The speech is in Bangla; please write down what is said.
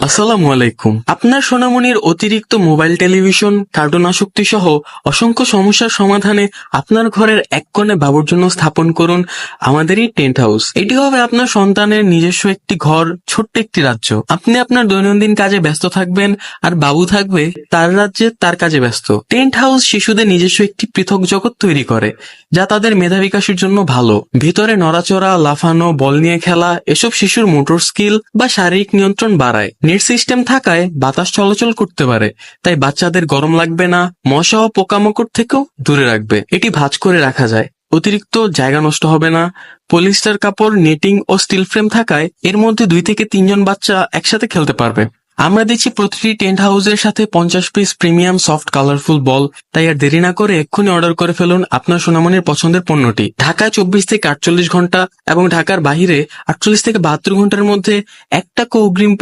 আসসালামু আলাইকুম। আপনার সোনামণির অতিরিক্ত মোবাইল, টেলিভিশন, কার্টুন আসক্তি সহ অসংখ্য সমস্যার সমাধানে আপনার ঘরের এক কোণে বাবুর জন্য স্থাপন করুন আমাদেরই টেন্ট হাউস। এটি হবে আপনার সন্তানের নিজস্ব একটি ঘর, ছোট্ট একটি রাজ্য। আপনি আপনার দৈনন্দিন কাজে ব্যস্ত থাকবেন আর বাবু থাকবে তার রাজ্যে তার কাজে ব্যস্ত। টেন্ট হাউস শিশুদের নিজস্ব একটি পৃথক জগৎ তৈরি করে, যা তাদের মেধা বিকাশের জন্য ভালো। ভিতরে নড়াচড়া, লাফানো, বল নিয়ে খেলা এসব শিশুর মোটর স্কিল বা শারীরিক নিয়ন্ত্রণ বাড়ায়। নেট সিস্টেম থাকায় বাতাস চলাচল করতে পারে, তাই বাচ্চাদের গরম লাগবে না। মশা ও পোকামাকড় থেকেও দূরে রাখবে। এটি ভাঁজ করে রাখা যায়, অতিরিক্ত জায়গা নষ্ট হবে না। পলিস্টার কাপড়, নেটিং ও স্টিল ফ্রেম থাকায় এর মধ্যে 2 থেকে 3 জন বাচ্চা একসাথে খেলতে পারবে। আমরা দিচ্ছি প্রতিটি টেন্ট হাউসের সাথে 50 পিস প্রিমিয়াম সফট কালারফুল বল। তাই আর দেরি না করে এক্ষুনি অর্ডার করে ফেলুন আপনার সোনামণির পছন্দের পণ্যটি। ঢাকায় 24 থেকে 48 ঘন্টা এবং ঢাকার বাইরে 48 থেকে 72 ঘন্টার মধ্যে 1 টাকা অগ্রিম